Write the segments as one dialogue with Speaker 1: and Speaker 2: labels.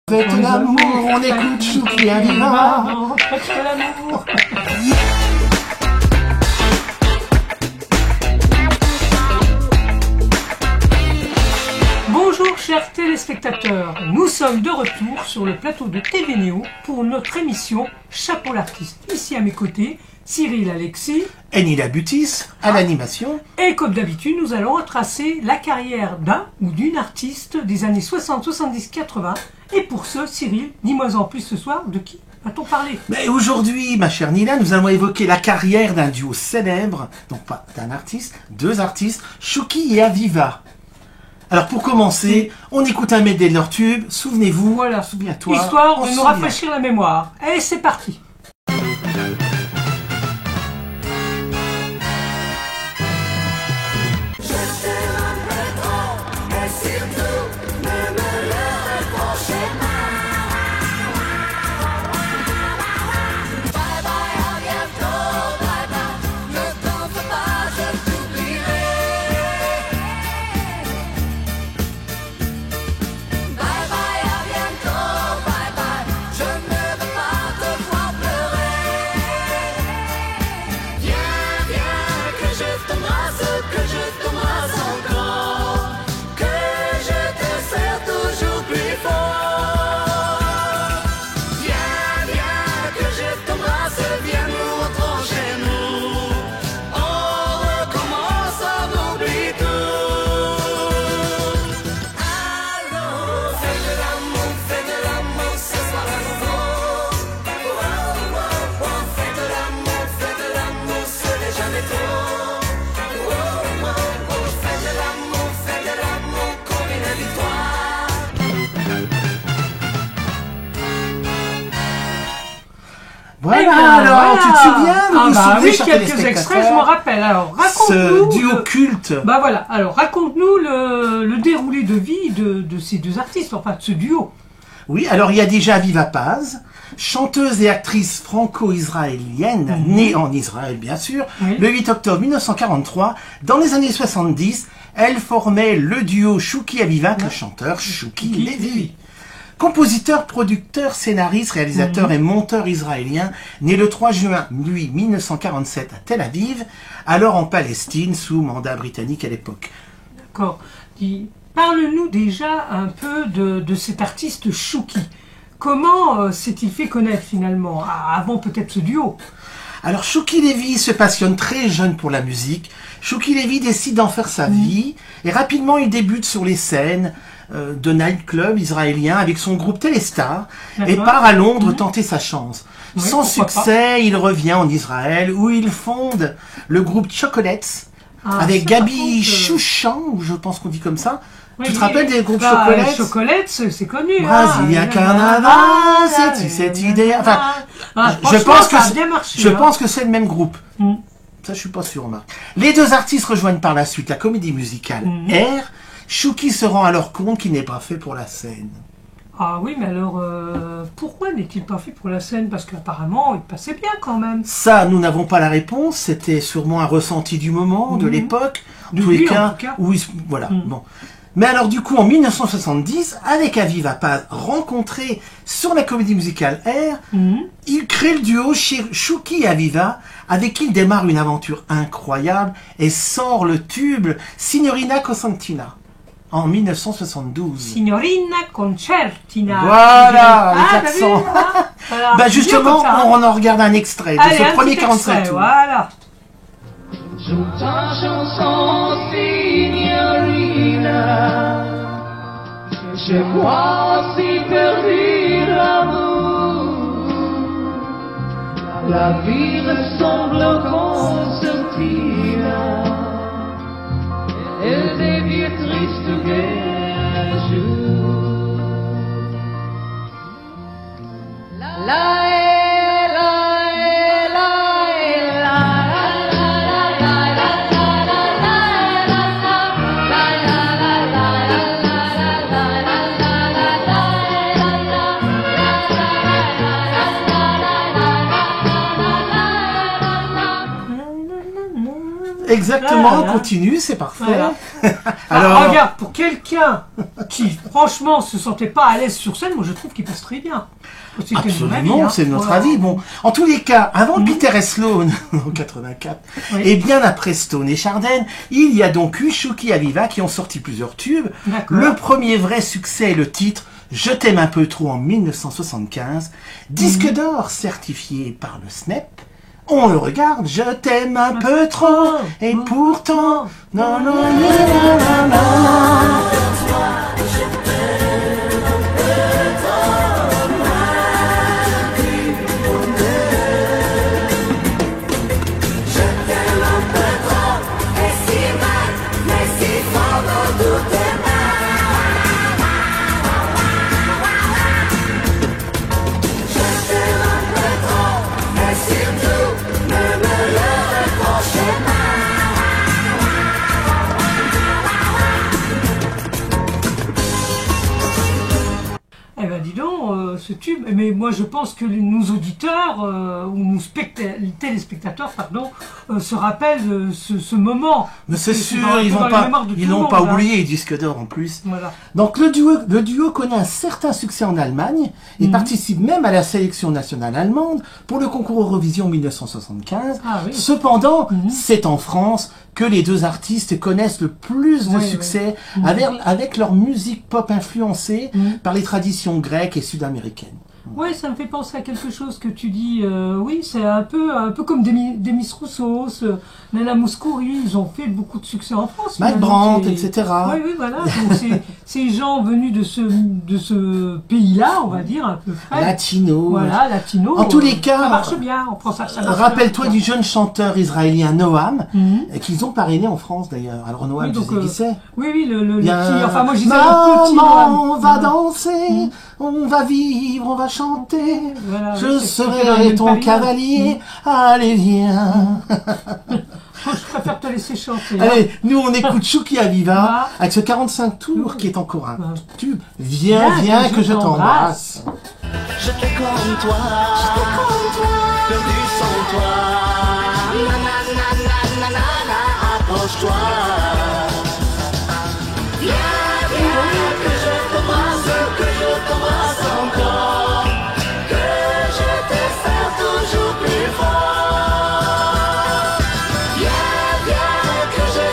Speaker 1: Faites l'amour, on écoute Chouki Aviva.
Speaker 2: Faites l'amour. Bonjour chers téléspectateurs, nous sommes de retour sur le plateau de TV Néo pour notre émission Chapeau l'artiste. Ici à mes côtés, Cyril Alexis
Speaker 1: et Nila Butis à l'animation.
Speaker 2: Et comme d'habitude, nous allons retracer la carrière d'un ou d'une artiste des années 60, 70, 80. Et pour ce, Cyril, dis-moi en plus ce soir, de qui va-t-on parler?
Speaker 1: Mais aujourd'hui, ma chère Nila, nous allons évoquer la carrière d'un duo célèbre, donc pas d'un artiste, deux artistes, Chouki et Aviva. Alors pour commencer, on écoute un medley de leur tube, souvenez-vous,
Speaker 2: voilà,
Speaker 1: souviens-toi.
Speaker 2: Histoire de nous rafraîchir la mémoire. Et c'est parti.
Speaker 1: Voilà,
Speaker 2: eh bien,
Speaker 1: alors,
Speaker 2: voilà.
Speaker 1: tu te souviens
Speaker 2: oui, quelques extraits, je me rappelle. Alors, raconte-nous...
Speaker 1: Ce duo culte.
Speaker 2: Bah voilà, alors raconte-nous le déroulé de vie de ces deux artistes, enfin de ce duo.
Speaker 1: Oui, alors il y a déjà Aviva Paz, chanteuse et actrice franco-israélienne, née en Israël bien sûr, le 8 octobre 1943. Dans les années 70, elle formait le duo Chouki Aviva avec le chanteur Chouki Levy. Compositeur, producteur, scénariste, réalisateur et monteur israélien, né le 3 juin 1947 à Tel Aviv, alors en Palestine, sous mandat britannique à l'époque.
Speaker 2: D'accord. Parle-nous déjà un peu de cet artiste Chouki. Comment s'est-il fait connaître finalement, avant peut-être ce duo?
Speaker 1: Alors Chouki Levy se passionne très jeune pour la musique. Chouki Levy décide d'en faire sa vie et rapidement il débute sur les scènes de nightclub israélien avec son groupe Telestar et part à Londres tenter sa chance. Sans succès, il revient en Israël où il fonde le groupe Chocolates avec Gabi Chouchan, ou je pense qu'on dit comme ça. Tu te rappelles des groupes Chocolates?
Speaker 2: Chocolates, c'est connu.
Speaker 1: Brésilien Carnaval, c'est cette idée. Enfin, je pense que c'est le même groupe. Ça, je suis pas sûr, Marc. Les deux artistes rejoignent par la suite la comédie musicale R. Chouki se rend alors compte qu'il n'est pas fait pour la scène.
Speaker 2: Ah oui, mais alors, pourquoi n'est-il pas fait pour la scène? Parce qu'apparemment, il passait bien quand même.
Speaker 1: Ça, nous n'avons pas la réponse. C'était sûrement un ressenti du moment, de l'époque.
Speaker 2: De lui, en tout cas.
Speaker 1: Oui, voilà, bon. Mais alors du coup, en 1970, avec Aviva Paz, rencontré sur la comédie musicale R, il crée le duo Chouki et Aviva, avec qui il démarre une aventure incroyable et sort le tube Signorina Concertina en 1972.
Speaker 2: Signorina Concertina.
Speaker 1: Voilà, les accents.
Speaker 2: Voilà.
Speaker 1: Bah justement, on en regarde un extrait de ce premier 45 tours.
Speaker 2: Voilà.
Speaker 3: Joue ta chanson, signorina. Je crois si perdu l'amour. La vie ressemble au concertina. Et des vieux tristes vieux jours.
Speaker 1: Exactement,
Speaker 2: Ah,
Speaker 1: on continue, c'est parfait.
Speaker 2: Voilà.
Speaker 1: Alors,
Speaker 2: Regarde, pour quelqu'un qui, franchement, se sentait pas à l'aise sur scène, moi je trouve qu'il passe très bien. C'est que mon avis,
Speaker 1: absolument,
Speaker 2: hein.
Speaker 1: c'est notre
Speaker 2: Voilà.
Speaker 1: avis. Bon, en tous les cas, avant Peter et Sloan, en 84,
Speaker 2: Oui.
Speaker 1: et bien après Stone et Chardin, il y a donc eu Chouki Aviva qui ont sorti plusieurs tubes.
Speaker 2: D'accord.
Speaker 1: Le premier vrai succès est le titre Je t'aime un peu trop en 1975, disque d'or certifié par le SNEP. On le regarde, je t'aime un peu trop, et pourtant, non, non, non, non, non, non.
Speaker 2: Eh ben dis donc, ce tube, mais moi je pense que nos auditeurs ou nos téléspectateurs se rappellent de ce moment.
Speaker 1: Mais c'est
Speaker 2: C'est
Speaker 1: sûr,
Speaker 2: dans
Speaker 1: ils
Speaker 2: la
Speaker 1: n'ont
Speaker 2: mémoire de tout le
Speaker 1: l'ont
Speaker 2: monde,
Speaker 1: pas
Speaker 2: hein.
Speaker 1: oublié, disque d'or en plus.
Speaker 2: Voilà.
Speaker 1: Donc le duo connaît un certain succès en Allemagne et participe même à la sélection nationale allemande pour le concours Eurovision 1975.
Speaker 2: Ah oui.
Speaker 1: Cependant, c'est en France que les deux artistes connaissent le plus de
Speaker 2: Oui,
Speaker 1: succès avec leur musique pop influencée par les traditions grecques et sud-américaines.
Speaker 2: Ouais, ça me fait penser à quelque chose que tu dis. Oui, c'est un peu comme Demis Roussos, Nana Mouskouri, ils ont fait beaucoup de succès en France.
Speaker 1: Mike
Speaker 2: finalement,
Speaker 1: Brandt,
Speaker 2: c'est-
Speaker 1: etc.
Speaker 2: Oui, oui, voilà. Donc, ces gens venus de ce pays-là, on va dire, un peu frais.
Speaker 1: Latino.
Speaker 2: Voilà, latino.
Speaker 1: En tous les cas,
Speaker 2: ça marche bien. En France, ça marche
Speaker 1: Rappelle-toi
Speaker 2: bien.
Speaker 1: du jeune chanteur israélien Noam,
Speaker 2: Mhm.
Speaker 1: qu'ils ont parrainé en France d'ailleurs. Alors Noam,
Speaker 2: Oui,
Speaker 1: tu
Speaker 2: donc,
Speaker 1: sais qui c'est?
Speaker 2: Oui, oui, le
Speaker 1: Il y a
Speaker 2: petit. Enfin, moi, je disais
Speaker 1: Maman,
Speaker 2: le petit. Noam.
Speaker 1: on va danser, on va vivre, on va chanter.
Speaker 2: Voilà,
Speaker 1: Je
Speaker 2: oui, c'est dans le
Speaker 1: serai
Speaker 2: même
Speaker 1: ton
Speaker 2: pavillon.
Speaker 1: cavalier. Allez, viens.
Speaker 2: Moi, je préfère te laisser chanter.
Speaker 1: Allez, nous on écoute Chouki Aviva
Speaker 2: Ah.
Speaker 1: avec ce 45 tours qui est encore un
Speaker 2: Ah.
Speaker 1: tube. Viens, viens que je t'embrasse.
Speaker 4: J'étais comme toi, perdu sans toi. Approche-toi. Viens, viens, que je t'embrasse encore. Que je te serre toujours plus fort. Viens, viens, que je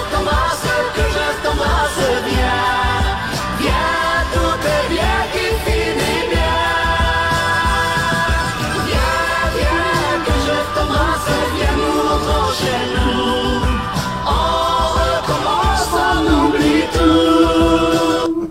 Speaker 4: t'embrasse, viens. Viens, tout est bien qui finit bien. Viens, que je t'embrasse, viens, nous rentrons chez nous. On recommence, on oublie tout.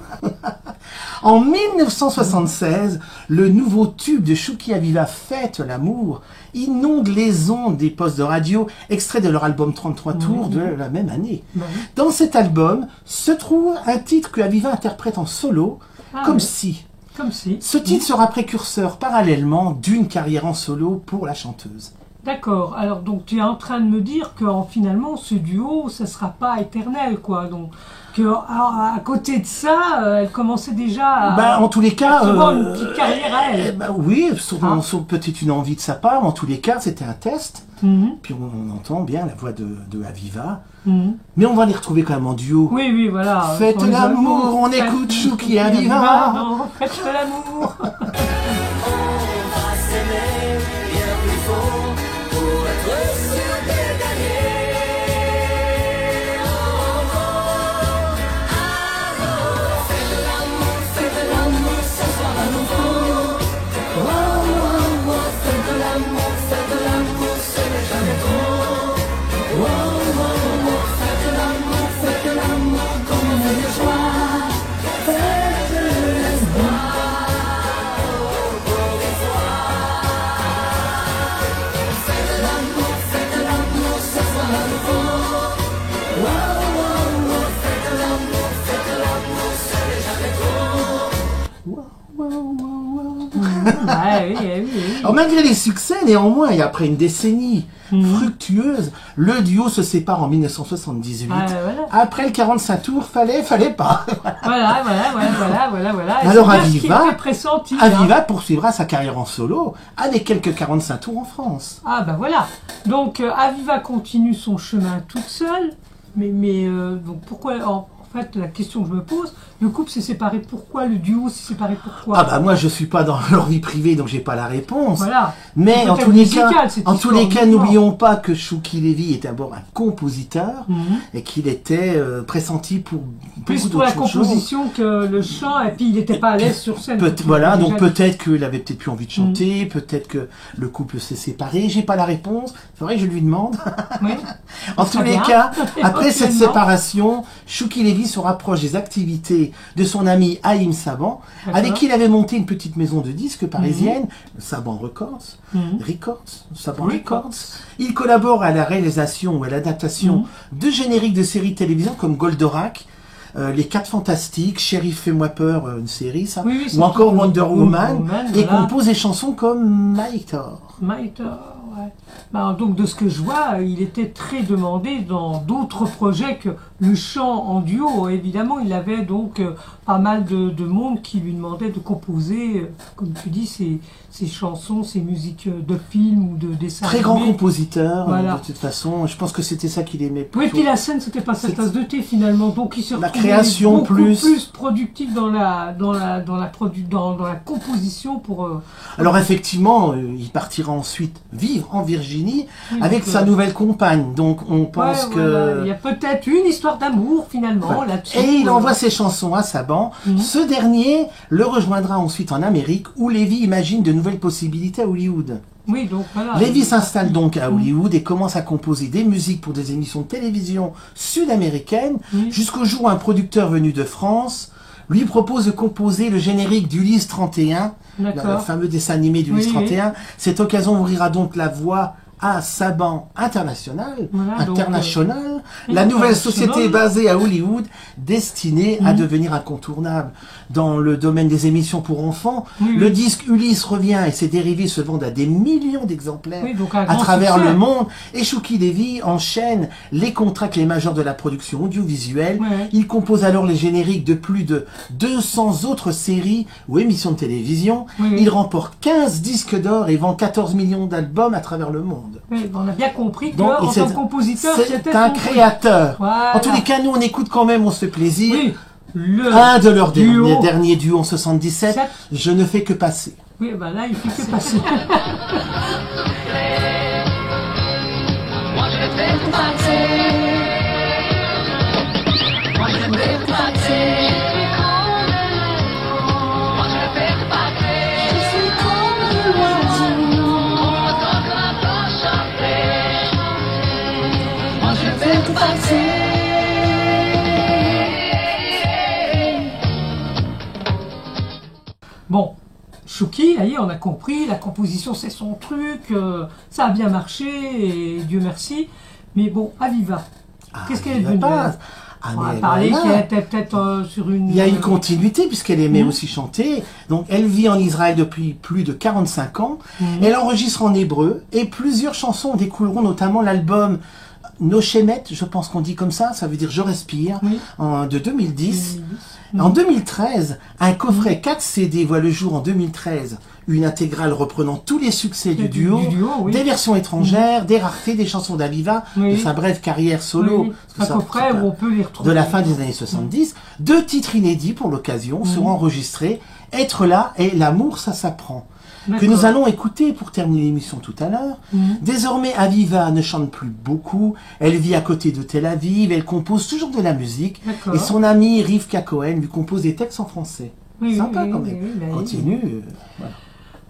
Speaker 1: En 1976, le nouveau tube de Chouki Aviva, Fête l'amour, inonde les ondes des postes de radio, extrait de leur album 33 tours de la même année.
Speaker 2: Bah oui.
Speaker 1: Dans cet album se trouve un titre que Aviva interprète en solo,
Speaker 2: Ah
Speaker 1: comme
Speaker 2: oui.
Speaker 1: si.
Speaker 2: Comme si.
Speaker 1: Ce titre sera précurseur parallèlement d'une carrière en solo pour la chanteuse.
Speaker 2: D'accord. Alors, donc, tu es en train de me dire que finalement, ce duo, ça sera pas éternel, quoi. Donc, à côté de ça, elle commençait déjà à
Speaker 1: En tous les cas,
Speaker 2: avoir une petite carrière à elle.
Speaker 1: oui, sur
Speaker 2: Hein
Speaker 1: peut-être une envie de sa part. En tous les cas, c'était un test.
Speaker 2: Mhm.
Speaker 1: Puis on entend bien la voix de Aviva.
Speaker 2: Mhm.
Speaker 1: Mais on va les retrouver quand même en duo.
Speaker 2: Oui, oui, voilà.
Speaker 1: Faites
Speaker 2: Sur les
Speaker 1: l'amour,
Speaker 2: albums,
Speaker 1: on
Speaker 2: faites
Speaker 1: écoute
Speaker 2: l'amour,
Speaker 1: Chouki Aviva.
Speaker 2: Non, faites l'amour. Ouais, oui.
Speaker 1: Alors, malgré les succès, néanmoins, et après une décennie fructueuse, le duo se sépare en 1978.
Speaker 2: Voilà.
Speaker 1: Après le 45 tours, fallait pas.
Speaker 2: Voilà. Et
Speaker 1: Alors,
Speaker 2: c'est bien ce qui
Speaker 1: Aviva-
Speaker 2: était pressenti.
Speaker 1: Aviva poursuivra sa carrière en solo avec quelques 45 tours en France.
Speaker 2: Ah ben voilà. Donc Aviva continue son chemin toute seule. Mais donc pourquoi en fait la question que je me pose, le couple s'est séparé pourquoi, le duo s'est séparé pourquoi?
Speaker 1: Ah bah moi je suis pas dans leur vie privée donc j'ai pas la réponse.
Speaker 2: Voilà.
Speaker 1: Mais
Speaker 2: C'est
Speaker 1: en
Speaker 2: peut-être
Speaker 1: tous les
Speaker 2: musical,
Speaker 1: cas,
Speaker 2: cette
Speaker 1: en tous
Speaker 2: histoire,
Speaker 1: les cas,
Speaker 2: musicalement.
Speaker 1: n'oublions pas que Shuki Levy est d'abord un compositeur et qu'il était pressenti pour
Speaker 2: Plus
Speaker 1: beaucoup
Speaker 2: pour la
Speaker 1: d'autres choses.
Speaker 2: composition que le chant, et puis il n'était pas à l'aise sur scène.
Speaker 1: Voilà,
Speaker 2: Déjà
Speaker 1: donc
Speaker 2: dit.
Speaker 1: peut-être qu'il avait peut-être plus envie de chanter, peut-être que le couple s'est séparé. J'ai pas la réponse. C'est vrai que je lui demande.
Speaker 2: Oui.
Speaker 1: En
Speaker 2: Très
Speaker 1: tous les
Speaker 2: bien.
Speaker 1: cas, après cette
Speaker 2: Éventuellement.
Speaker 1: séparation, Shuki Levy se rapproche des activités de son ami Haïm Saban,
Speaker 2: D'accord.
Speaker 1: avec qui il avait monté une petite maison de disques parisienne, Saban Records. Saban
Speaker 2: Records.
Speaker 1: Records. Il collabore à la réalisation ou à l'adaptation de génériques de séries de télévision comme Goldorak, Les 4 Fantastiques, Shérif Fais-moi peur, une série ça,
Speaker 2: Oui, c'est
Speaker 1: ou encore
Speaker 2: tout.
Speaker 1: Wonder Woman, et
Speaker 2: voilà.
Speaker 1: compose des chansons comme My Thor.
Speaker 2: Maïtor, ouais. Ben, donc de ce que je vois, il était très demandé dans d'autres projets que le chant en duo. Évidemment, il avait donc pas mal de monde qui lui demandait de composer, comme tu dis, ses chansons, ses musiques de films ou de dessins.
Speaker 1: Très grand
Speaker 2: animés.
Speaker 1: compositeur,
Speaker 2: Voilà.
Speaker 1: de toute façon. Je pense que c'était ça qu'il aimait.
Speaker 2: Oui,
Speaker 1: plutôt.
Speaker 2: puis la scène, c'était pas sa tasse de thé finalement, donc il se
Speaker 1: La
Speaker 2: retrouvait
Speaker 1: création
Speaker 2: beaucoup
Speaker 1: plus.
Speaker 2: productif dans la composition pour.
Speaker 1: Alors effectivement, il partira ensuite vivre en Virginie
Speaker 2: Oui,
Speaker 1: avec
Speaker 2: donc,
Speaker 1: sa nouvelle compagne. Donc on pense
Speaker 2: ouais,
Speaker 1: que...
Speaker 2: voilà. Il y a peut-être une histoire d'amour finalement
Speaker 1: Voilà.
Speaker 2: là-dessus.
Speaker 1: Et il envoie ses chansons à Saban. Ce dernier le rejoindra ensuite en Amérique où Levy imagine de nouvelles possibilités à Hollywood.
Speaker 2: Oui, donc voilà.
Speaker 1: Levy s'installe donc à Hollywood et commence à composer des musiques pour des émissions de télévision sud-américaines jusqu'au jour où un producteur venu de France lui propose de composer le générique d'Ulysse 31, le
Speaker 2: D'accord.
Speaker 1: fameux dessin animé d'Ulysse
Speaker 2: Oui,
Speaker 1: 31. Cette occasion ouvrira donc la voie à Saban International,
Speaker 2: Voilà, donc,
Speaker 1: la nouvelle
Speaker 2: International.
Speaker 1: société basée à Hollywood, destinée à devenir incontournable. Dans le domaine des émissions pour enfants,
Speaker 2: Oui,
Speaker 1: le
Speaker 2: oui.
Speaker 1: disque Ulysse revient et ses dérivés se vendent à des millions d'exemplaires
Speaker 2: Oui, donc un
Speaker 1: à
Speaker 2: grand
Speaker 1: travers
Speaker 2: succès.
Speaker 1: le monde. Et Shuki Levy enchaîne les contrats avec les majors de la production audiovisuelle.
Speaker 2: Ouais.
Speaker 1: Il compose alors les génériques de plus de 200 autres séries ou émissions de télévision.
Speaker 2: Oui, oui.
Speaker 1: Il remporte 15 disques d'or et vend 14 millions d'albums à travers le monde.
Speaker 2: Oui, on a bien compris que
Speaker 1: Donc,
Speaker 2: en
Speaker 1: c'est-
Speaker 2: tant que compositeur,
Speaker 1: c'est
Speaker 2: c'était
Speaker 1: un
Speaker 2: son truc.
Speaker 1: créateur.
Speaker 2: Voilà.
Speaker 1: En tous les cas, nous on écoute quand même, on se fait plaisir.
Speaker 2: Oui, le
Speaker 1: Un de leurs
Speaker 2: duo.
Speaker 1: derniers duos en 77,
Speaker 2: Sept.
Speaker 1: Je ne fais que passer.
Speaker 2: Oui, ben là, il fait que passer.
Speaker 4: Moi je fais que passer. Moi je fais que passer. Moi je fais que passer. Je suis comme l'oiseau. On m'entend que la cloche chanter. Moi je fais que passer.
Speaker 2: Bon, Shuki, là, on a compris, la composition c'est son truc, ça a bien marché, et Dieu merci. Mais bon, Aviva, qu'est-ce qu'elle est devenue elle? On a
Speaker 1: mais
Speaker 2: parlé
Speaker 1: voilà.
Speaker 2: qu'elle était peut-être sur une...
Speaker 1: Il y a une continuité puisqu'elle aimait aussi chanter. Donc elle vit en Israël depuis plus de 45 ans. Elle enregistre en hébreu et plusieurs chansons découleront notamment l'album Noshemet, je pense qu'on dit comme ça veut dire Je respire,
Speaker 2: Oui.
Speaker 1: de 2010. En 2013, un coffret 4 CD voit le jour en 2013. Une intégrale reprenant tous les succès du duo,
Speaker 2: oui.
Speaker 1: des versions étrangères, des raretés, des chansons d'Aviva,
Speaker 2: Oui.
Speaker 1: de sa brève carrière solo.
Speaker 2: Oui,
Speaker 1: Parce que
Speaker 2: un
Speaker 1: ça,
Speaker 2: coffret
Speaker 1: c'est
Speaker 2: où on peut les retrouver.
Speaker 1: de la fin des années 70. 2 titres inédits pour l'occasion seront enregistrés. Être là et L'amour, ça s'apprend. Que
Speaker 2: D'accord.
Speaker 1: nous allons écouter pour terminer l'émission tout à l'heure. Désormais, Aviva ne chante plus beaucoup. Elle vit à côté de Tel Aviv. Elle compose toujours de la musique.
Speaker 2: D'accord.
Speaker 1: Et son amie Rivka Cohen lui compose des textes en français.
Speaker 2: Oui,
Speaker 1: Sympa
Speaker 2: oui,
Speaker 1: quand
Speaker 2: oui,
Speaker 1: même.
Speaker 2: oui, bah oui.
Speaker 1: Continue. Voilà.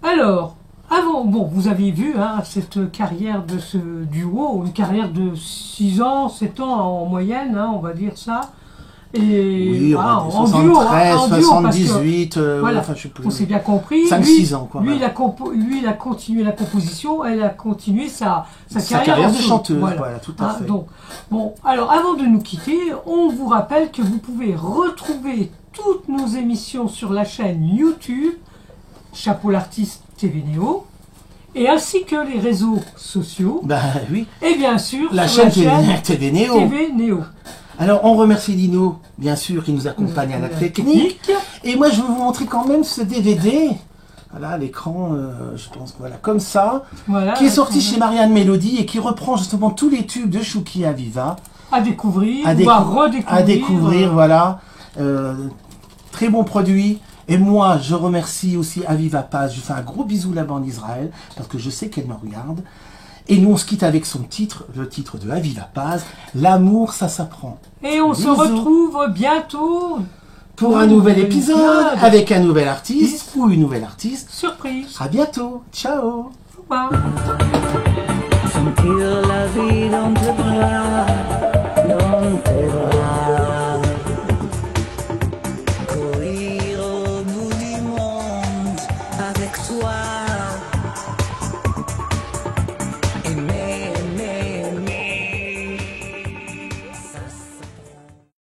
Speaker 2: Alors, avant, bon, vous avez vu cette carrière de ce duo, une carrière de 6 ans, 7 ans en moyenne, on va dire ça. Et
Speaker 1: Oui,
Speaker 2: voilà,
Speaker 1: on va dire
Speaker 2: en
Speaker 1: 73,
Speaker 2: duo, en duo, parce que,
Speaker 1: 78,
Speaker 2: voilà,
Speaker 1: enfin, je sais plus.
Speaker 2: on s'est bien compris.
Speaker 1: 5-6 ans, quoi.
Speaker 2: Lui,
Speaker 1: voilà.
Speaker 2: il a continué la composition, elle a continué sa
Speaker 1: Sa carrière
Speaker 2: en
Speaker 1: de
Speaker 2: solo.
Speaker 1: chanteuse, voilà, tout à fait.
Speaker 2: Donc, bon, alors avant de nous quitter, on vous rappelle que vous pouvez retrouver toutes nos émissions sur la chaîne YouTube Chapeau l'artiste TV Néo, et ainsi que les réseaux sociaux,
Speaker 1: Ben oui.
Speaker 2: et bien sûr
Speaker 1: La
Speaker 2: sur
Speaker 1: chaîne TV Néo.
Speaker 2: TV Néo.
Speaker 1: Alors, on remercie Lino, bien sûr, qui nous accompagne à la technique. Et moi, je vais vous montrer quand même ce DVD. Voilà, à l'écran, je pense que voilà, comme ça.
Speaker 2: Voilà,
Speaker 1: qui est sorti chez Marianne Mélodie et qui reprend justement tous les tubes de Chouki Aviva.
Speaker 2: à découvrir,
Speaker 1: À,
Speaker 2: ou à redécouvrir.
Speaker 1: à découvrir, voilà. Très bon produit. Et moi, je remercie aussi Aviva Paz. Je fais un gros bisou là-bas en Israël, parce que je sais qu'elle me regarde. Et nous, on se quitte avec son titre, le titre de Aviva Paz, L'amour, ça s'apprend.
Speaker 2: Et on se
Speaker 1: Bisous.
Speaker 2: retrouve bientôt
Speaker 1: Pour un nouvel épisode, avec un nouvel artiste ou une nouvelle artiste.
Speaker 2: Surprise.
Speaker 1: À bientôt. Ciao.
Speaker 2: Au revoir.
Speaker 3: Sentir la vie dans tes bras, dans tes bras. Courir au bout du monde avec toi.